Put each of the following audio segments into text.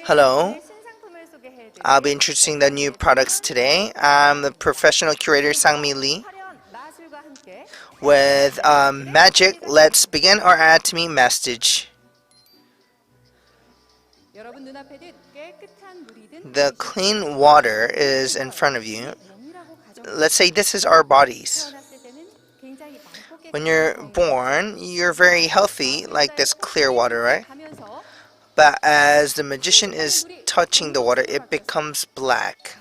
Hello, I'll be introducing the new products today. I'm the professional curator Sangmi Lee. With magic, let's begin our Atomy message. The clean water is in front of you. Let's say this is our bodies. When you're born, you're very healthy, like this clear water, right? But as the magician is touching the water, it becomes black.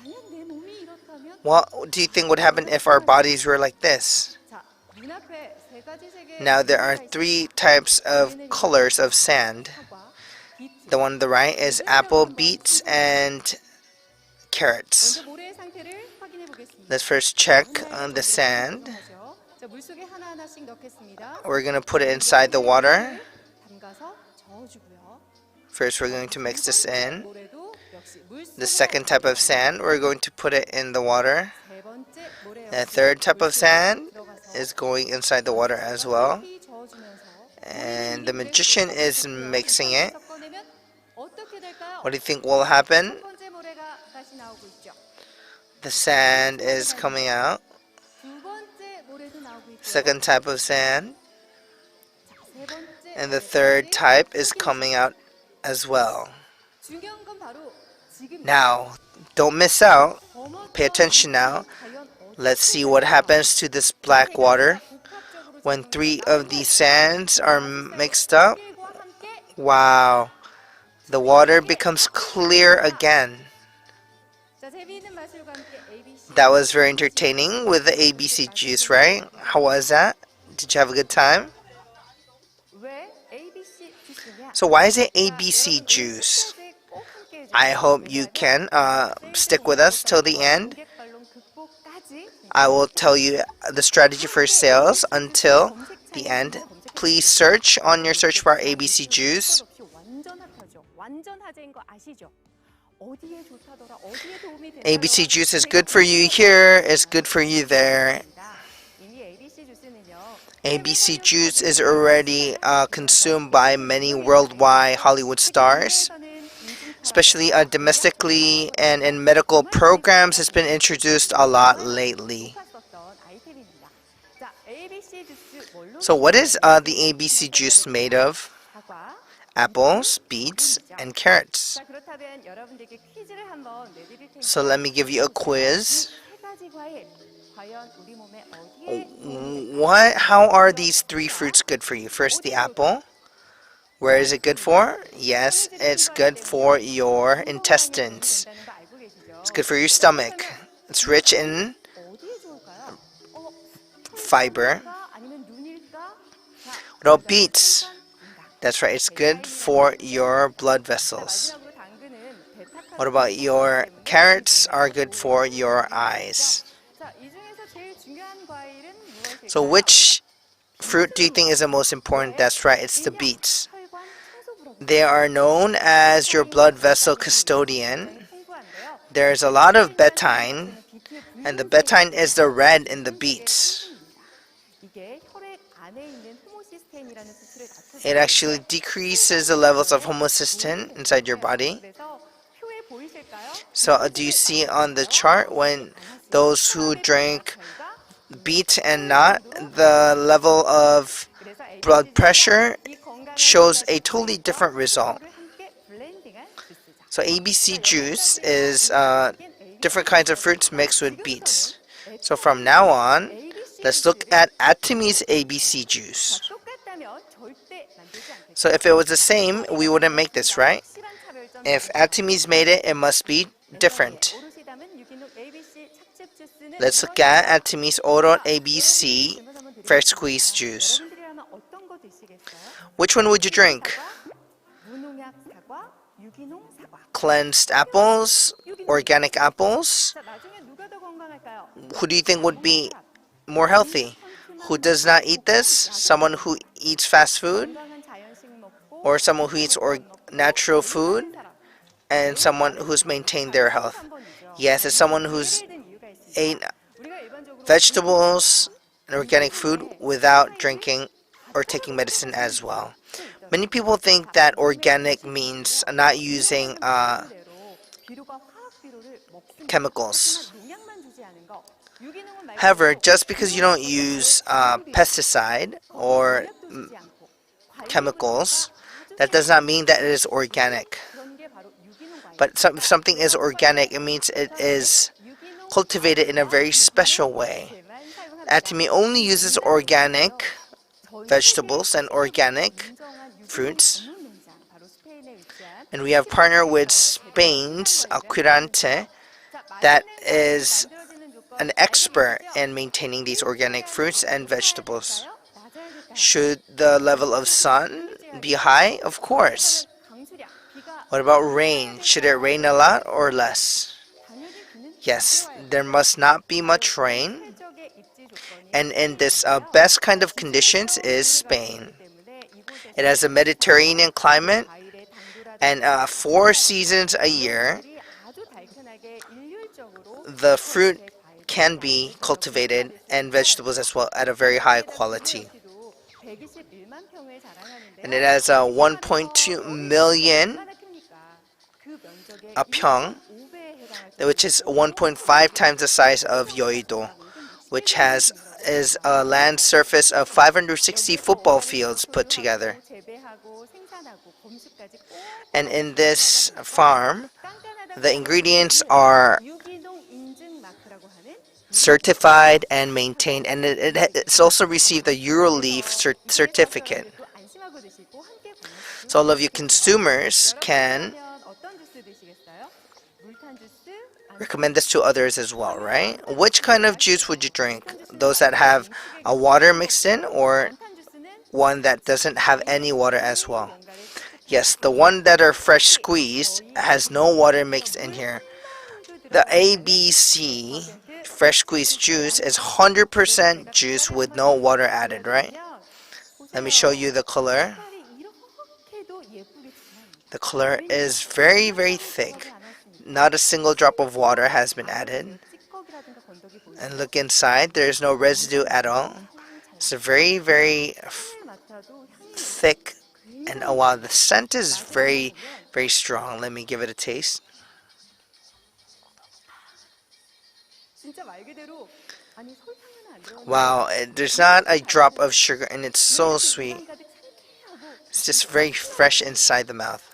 What do you think would happen if our bodies were like this? Now there are three types of colors of sand. The one on the right is apple, beets, and carrots. Let's first check on the sand. We're going to put it inside the water. First, we're going to mix this in. The second type of sand, we're going to put it in the water. The third type of sand is going inside the water as well. And the magician is mixing it. What do you think will happen? The sand is coming out. Second type of sand. And the third type is coming out as well. Now, don't miss out. Pay attention now. Let's see what happens to this black water when three of these sands are mixed up. Wow. The water becomes clear again. That was very entertaining with the ABC juice, right? How was that? Did you have a good time? So why is it ABC juice? I hope you can stick with us till the end. I will tell you the strategy for sales until the end. Please search on your search bar ABC juice. ABC juice is good for you here, it's good for you there. ABC juice is already consumed by many worldwide Hollywood stars, especially domestically and in medical programs. It's been introduced a lot lately. So what is the ABC juice made of? Apples, beets, and carrots. So let me give you a quiz. How are these three fruits good for you? First, the apple. Where is it good for? Yes, it's good for your intestines. It's good for your stomach. It's rich in fiber. What about beets? That's right, it's good for your blood vessels. What about your carrots? Are good for your eyes. So which fruit do you think is the most important? That's right, it's the beets. They are known as your blood vessel custodian. There's a lot of betaine, and the betaine is the red in the beets. It actually decreases the levels of homocysteine inside your body. So do you see on the chart when those who drink beet and not, the level of blood pressure shows a totally different result. So ABC juice is different kinds of fruits mixed with beets. So from now on, let's look at Atomy's ABC juice. So if it was the same, we wouldn't make this, right? If Atomy's made it, it must be different. Let's look at Atomy's Oral ABC Fresh Squeeze juice. Which one would you drink? Cleansed apples, organic apples. Who do you think would be more healthy? Who does not eat this? Someone who eats fast food? Or someone who eats natural food? And someone who's maintained their health? Yes, it's someone who's ate vegetables and organic food without drinking or taking medicine as well. Many people think that organic means not using chemicals. However, just because you don't use pesticide or chemicals, that does not mean that it is organic. But if something is organic, it means it is cultivated in a very special way. Atomy only uses organic vegetables and organic fruits. And we have partnered with Spain's Accrued that is an expert in maintaining these organic fruits and vegetables. Should the level of sun be high? Of course. What about rain? Should it rain a lot or less? Yes, there must not be much rain. And in this best kind of conditions is Spain. It has a Mediterranean climate and 4 seasons a year. The fruit can be cultivated and vegetables as well at a very high quality. And it has 1.2 million 평, which is 1.5 times the size of Yeouido, which is a land surface of 560 football fields put together. And in this farm, the ingredients are certified and maintained, and it's also received a EuroLeaf certificate. So all of you consumers can recommend this to others as well, right? Which kind of juice would you drink? Those that have a water mixed in, or one that doesn't have any water as well? Yes, the one that are fresh squeezed has no water mixed in here. The ABC fresh squeezed juice is 100% juice with no water added, right? Let me show you the color. The color is very, very thick. Not a single drop of water has been added. And look inside, there is no residue at all. It's a very, very thick, and oh wow, the scent is very, very strong. Let me give it a taste. Wow, there's not a drop of sugar and it's so sweet. It's just very fresh inside the mouth.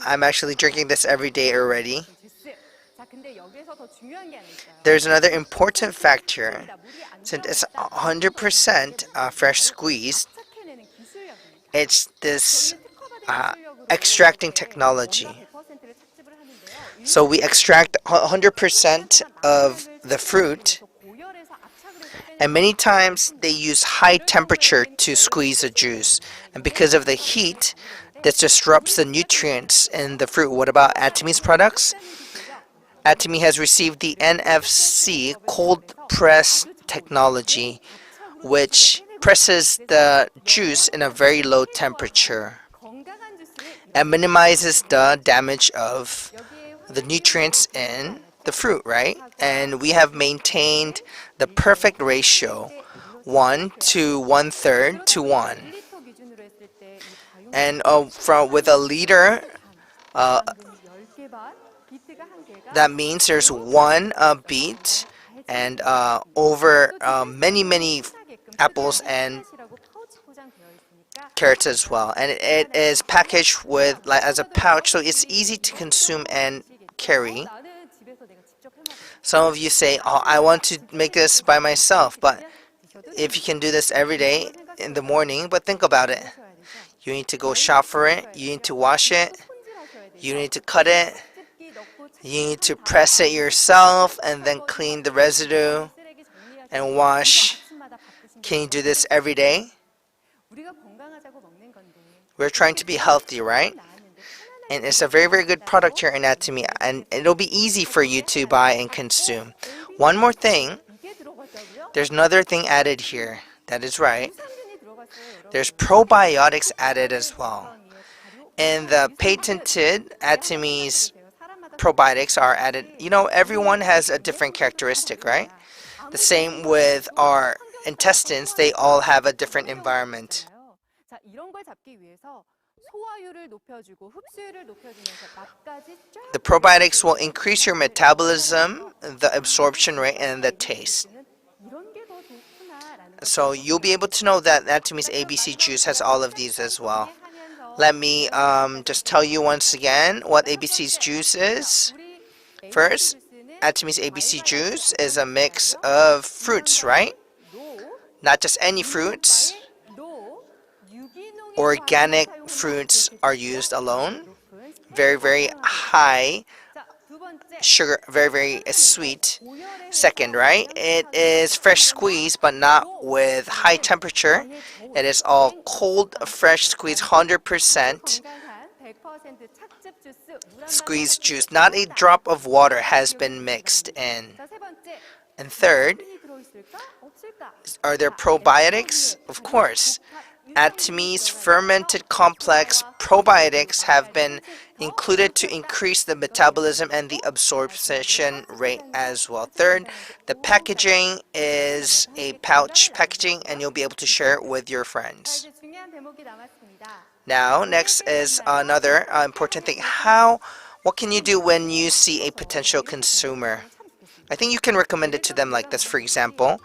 I'm actually drinking this every day already. There's another important factor. Since it's 100% fresh squeezed, it's this extracting technology. So we extract 100% of the fruit, and many times they use high temperature to squeeze the juice. And because of the heat, this disrupts the nutrients in the fruit. What about Atomy's products? Atomy has received the NFC cold press technology, which presses the juice in a very low temperature and minimizes the damage of the nutrients in the fruit, right? And we have maintained the perfect ratio, 1 to 1/3 to 1. And with a liter, that means there's 1 beet and over many apples and carrots as well. And it is packaged with as a pouch, so it's easy to consume and carry. Some of you say, oh, I want to make this by myself, but if you can do this every day in the morning, but think about it. You need to go shop for it, you need to wash it, you need to cut it, you need to press it yourself and then clean the residue and wash. Can you do this every day? We're trying to be healthy, right? And it's a very, very good product here in Atomy, and it'll be easy for you to buy and consume. One more thing, there's another thing added here. That is right. There's probiotics added as well. And the patented Atomy's probiotics are added. You know, everyone has a different characteristic, right? The same with our intestines, they all have a different environment. The probiotics will increase your metabolism, the absorption rate, and the taste. So you'll be able to know that Atomy's ABC juice has all of these as well. Let me just tell you once again what ABC's juice is. First, Atomy's ABC juice is a mix of fruits, right? Not just any fruits. Organic fruits are used alone. Very, very high sugar, very, very sweet. Second, right? It is fresh squeeze, but not with high temperature. It is all cold, fresh squeeze, 100% squeezed juice. Not a drop of water has been mixed in. And third, are there probiotics? Of course. Atomy's fermented complex probiotics have been included to increase the metabolism and the absorption rate as well. Third, the packaging is a pouch packaging and you'll be able to share it with your friends. Now, next is another important thing. What can you do when you see a potential consumer? I think you can recommend it to them like this. For example,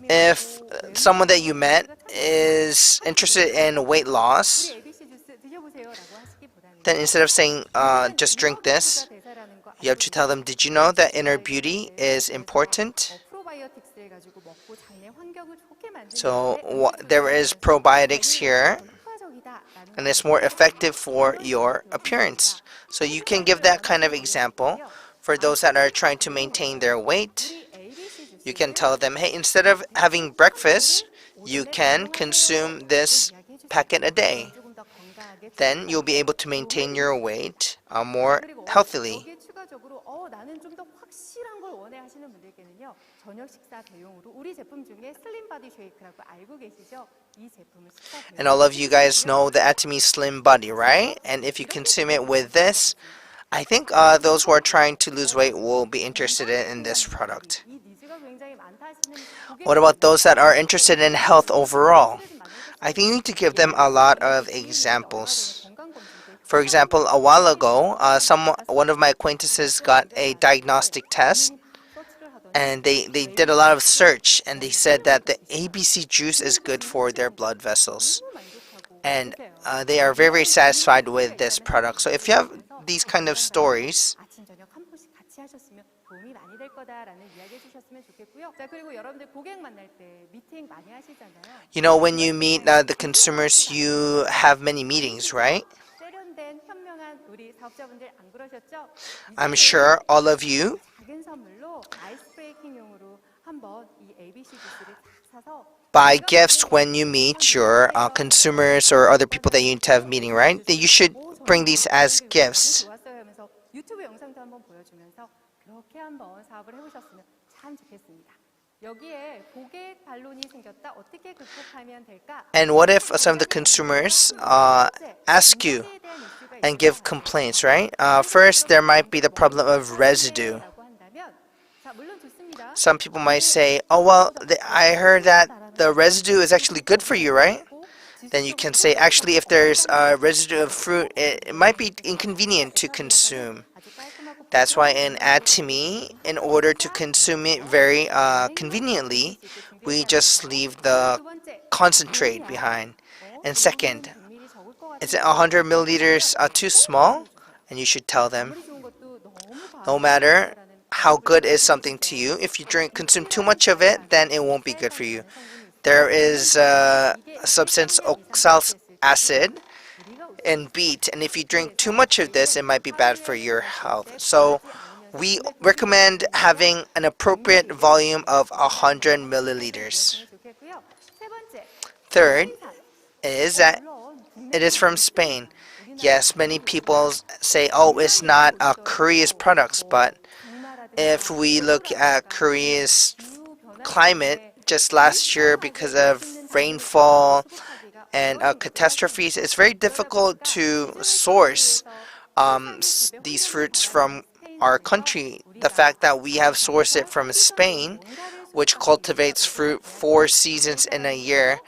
if someone that you met is interested in weight loss, then instead of saying, just drink this, you have to tell them, did you know that inner beauty is important? So there is probiotics here, and it's more effective for your appearance. So you can give that kind of example for those that are trying to maintain their weight. You can tell them, hey, instead of having breakfast, you can consume this packet a day. Then you'll be able to maintain your weight more healthily. And all of you guys know the Atomy Slim Body, right? And if you consume it with this, I think those who are trying to lose weight will be interested in this product. What about those that are interested in health overall? I think you need to give them a lot of examples. For example, a while ago, one of my acquaintances got a diagnostic test, and they did a lot of search, and they said that the ABC juice is good for their blood vessels. And they are very, very satisfied with this product. So if you have these kind of stories, you know, when you meet the consumers, you have many meetings, right? I'm sure all of you buy gifts when you meet your consumers or other people that you need to have meeting, right? You should bring these as gifts. And what if some of the consumers ask you and give complaints, right? First, there might be the problem of residue. Some people might say, oh, well, I heard that the residue is actually good for you, right? Then you can say, actually, if there's a residue of fruit, it might be inconvenient to consume. That's why in Atomy, in order to consume it very conveniently, we just leave the concentrate behind. And second, is it 100 milliliters too small? And you should tell them, no matter how good is something to you, if you consume too much of it, then it won't be good for you. There is a substance, oxalic acid, in beet, and if you drink too much of this, it might be bad for your health. So we recommend having an appropriate volume of 100 milliliters. Third is that it is from Spain. Yes, many people say, oh, it's not Korea's products, but if we look at Korea's climate just last year because of rainfall and catastrophes, it's very difficult to source these fruits from our country. The fact that we have sourced it from Spain which cultivates fruit 4 seasons in a year.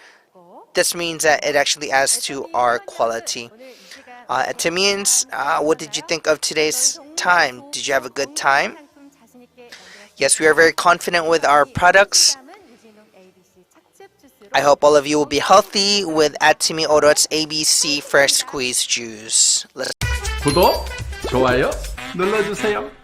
This means that it actually adds to our quality. Atomians, what did you think of today's time? Did you have a good time? Yes, we are very confident with our products. I hope all of you will be healthy with Atomy Oat's ABC Fresh Squeezed Juice. 구독, 좋아요 눌러주세요.